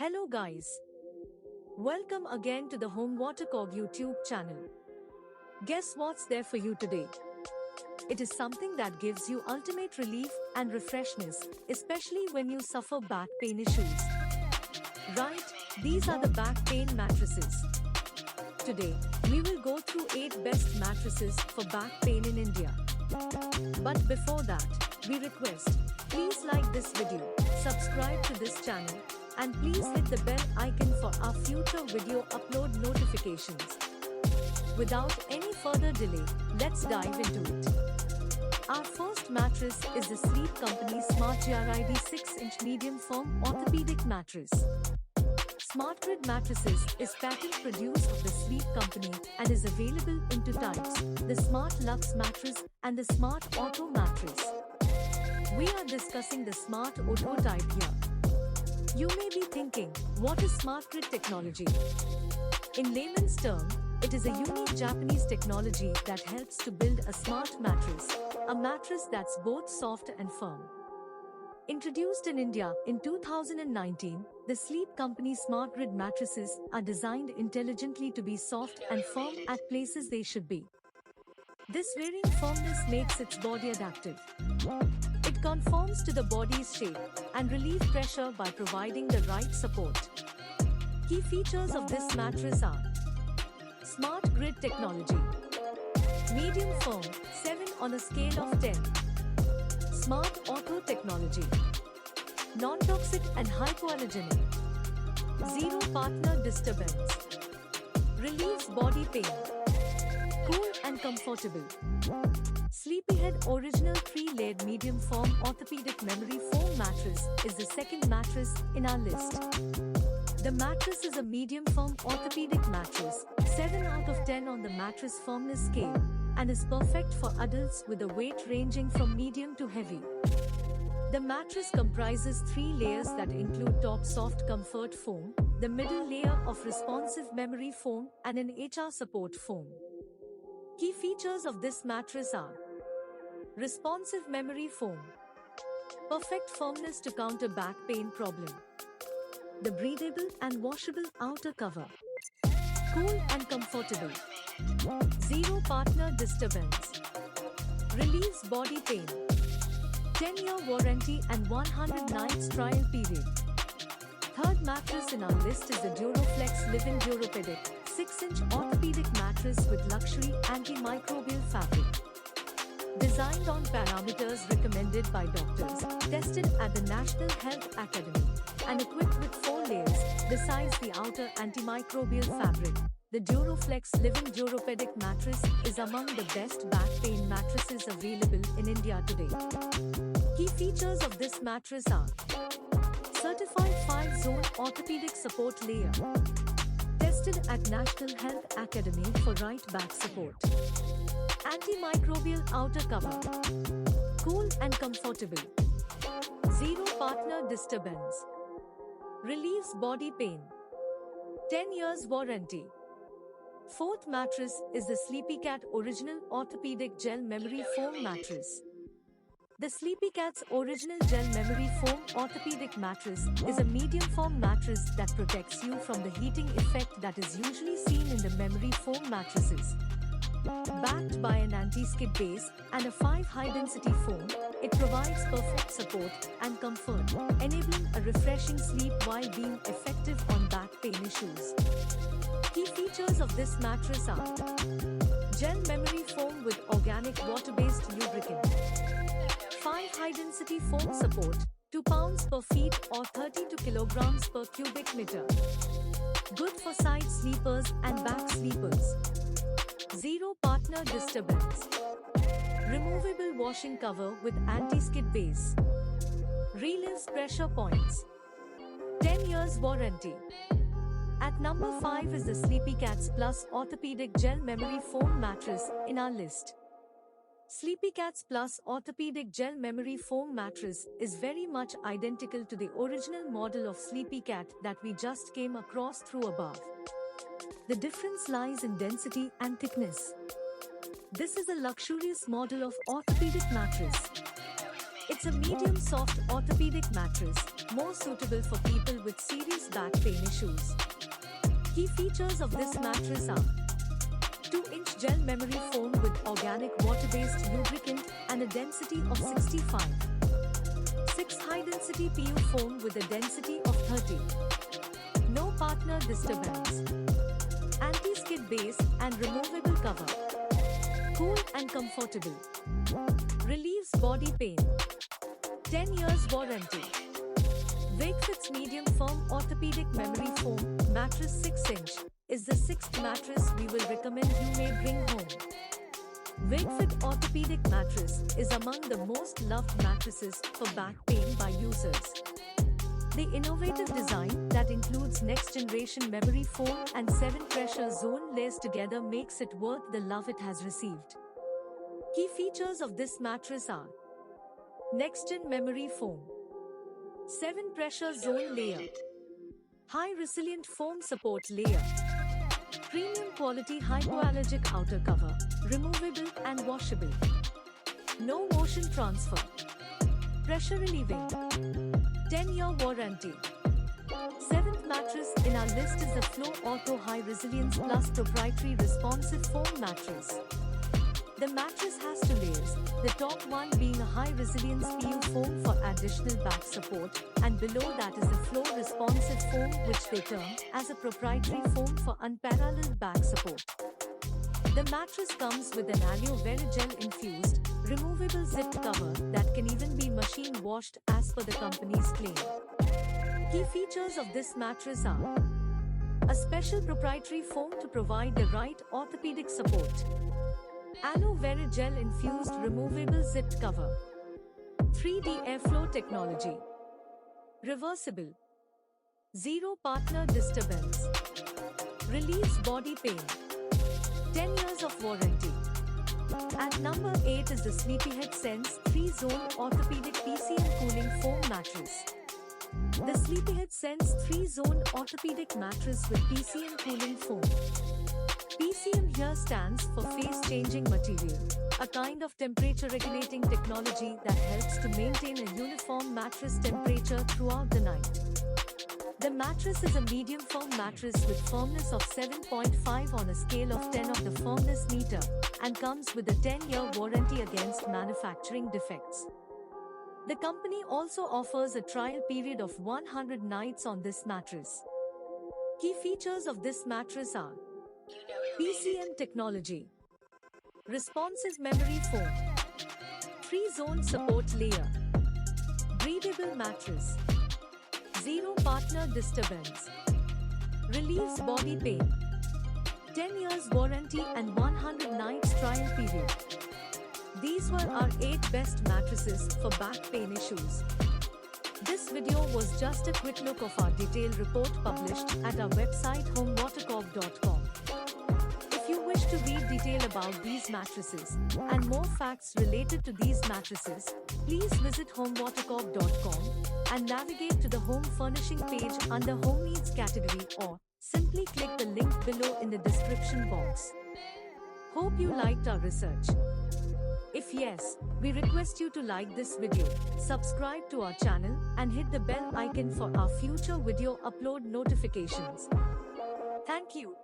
Hello guys. Welcome again to the HomeWaterCog YouTube channel. Guess what's there for you today? It is something that gives you ultimate relief and refreshness, especially when you suffer back pain issues. Right, these are the back pain mattresses. Today, we will go through 8 best mattresses for back pain in India. But before that, we request, please like this video, subscribe to this channel, and please hit the bell icon for our future video upload notifications. Without any further delay, let's dive into it. Our first mattress is the Sleep Company Smart Grid 6-inch medium firm orthopedic mattress. Smart Grid mattresses is patent produced of the Sleep Company and is available in 2 types, the Smart Lux mattress and the Smart Auto mattress. We are discussing the Smart Auto type here. You may be thinking, what is Smart Grid technology? In layman's term, it is a unique Japanese technology that helps to build a smart mattress, a mattress that's both soft and firm. Introduced in India in 2019, the Sleep Company Smart Grid mattresses are designed intelligently to be soft and firm at places they should be. This varying firmness makes its body adaptive. It conforms to the body's shape and relieves pressure by providing the right support. Key features of this mattress are Smart Grid technology, medium firm, 7 on a scale of 10. Smart Auto technology, non-toxic and hypoallergenic, zero partner disturbance, relieves body pain, cool and comfortable. Sleepyhead Original 3-layered medium firm orthopedic memory foam mattress is the second mattress in our list. The mattress is a medium firm orthopedic mattress, 7 out of 10 on the mattress firmness scale, and is perfect for adults with a weight ranging from medium to heavy. The mattress comprises 3 layers that include top soft comfort foam, the middle layer of responsive memory foam, and an HR support foam. Key features of this mattress are responsive memory foam, perfect firmness to counter back pain problem, the breathable and washable outer cover, cool and comfortable, zero partner disturbance, relieves body pain, 10-year warranty and 100 nights trial period. Third mattress in our list is the Duroflex Living Duropedic 6-inch orthopedic mattress with luxury antimicrobial fabric. Designed on parameters recommended by doctors, tested at the National Health Academy, and equipped with 4 layers, besides the outer antimicrobial fabric, the Duroflex Living Duropedic mattress is among the best back pain mattresses available in India today. Key features of this mattress are certified 5-zone orthopedic support layer, tested at National Health Academy for right back support, antimicrobial outer cover, cool and comfortable, zero partner disturbance, relieves body pain, 10 years warranty. Fourth mattress is the SleepyCat Original Orthopedic Gel Memory Foam Mattress. The SleepyCat's Original Gel Memory Foam Orthopedic Mattress is a medium firm mattress that protects you from the heating effect that is usually seen in the memory foam mattresses. Backed by an anti-skid base and a 5 high-density foam, it provides perfect support and comfort, enabling a refreshing sleep while being effective on back pain issues. Key features of this mattress are gel memory foam with organic water-based lubricant, 5 high-density foam support, 2 pounds per feet or 32 kilograms per cubic meter. Good for side sleepers and back sleepers. Zero partner disturbance. Removable washing cover with anti-skid base. Relieves pressure points. 10 years warranty. At number 5 is the SleepyCats Plus Orthopedic Gel Memory Foam Mattress in our list. SleepyCats Plus Orthopedic Gel Memory Foam Mattress is very much identical to the original model of SleepyCat that we just came across through above. The difference lies in density and thickness. This is a luxurious model of orthopedic mattress. It's a medium soft orthopedic mattress more suitable for people with serious back pain issues. Key features of this mattress are 2-inch gel memory foam with organic water-based lubricant and a density of 65. 6 high-density PU foam with a density of 30. No partner disturbance. Anti-skid base and removable cover. Cool and comfortable. Relieves body pain. 10 years warranty. Wakefit's medium firm orthopedic memory foam mattress 6-inch is the 6th mattress we will recommend you may bring home. Wakefit orthopedic mattress is among the most loved mattresses for back pain by users. The innovative design that includes next-generation memory foam and 7 pressure zone layers together makes it worth the love it has received. Key features of this mattress are next-gen memory foam, 7 pressure zone layer, high resilient foam support layer, premium quality hypoallergic outer cover, removable and washable, no motion transfer, pressure relieving, 10-year warranty. 7th mattress in our list is the Flow Auto High Resilience Plus proprietary responsive foam mattress. The mattress has 2 layers, the top one being a high resilience PU foam for additional back support, and below that is the Flow Responsive Foam, which they term as a proprietary foam for unparalleled back support. The mattress comes with an aloe vera gel infused, removable zipped cover that can even be machine washed as per the company's claim. Key features of this mattress are a special proprietary foam to provide the right orthopedic support, aloe vera gel infused removable zipped cover, 3D airflow technology, reversible, zero partner disturbance, relieves body pain, 10 years of warranty. At number 8 is the Sleepyhead Sense 3-Zone Orthopedic PCM Cooling Foam Mattress. The Sleepyhead Sense 3-Zone Orthopedic Mattress with PCM Cooling Foam. PCM here stands for Phase Changing Material, a kind of temperature regulating technology that helps to maintain a uniform mattress temperature throughout the night. The mattress is a medium firm mattress with firmness of 7.5 on a scale of 10 of the firmness meter and comes with a 10-year warranty against manufacturing defects. The company also offers a trial period of 100 nights on this mattress. Key features of this mattress are PCM technology, responsive memory foam, 3-zone support layer, breathable mattress, zero partner disturbance, relieves body pain, 10 years warranty and 100 nights trial period. These were our 8 best mattresses for back pain issues. This video was just a quick look of our detailed report published at our website HomeWaterCog.com. If you wish to read detail about these mattresses and more facts related to these mattresses, please visit HomeWaterCog.com and navigate to the Home Furnishing page under Home Needs category, or simply click the link below in the description box. Hope you liked our research. If yes, we request you to like this video, subscribe to our channel and hit the bell icon for our future video upload notifications. Thank you.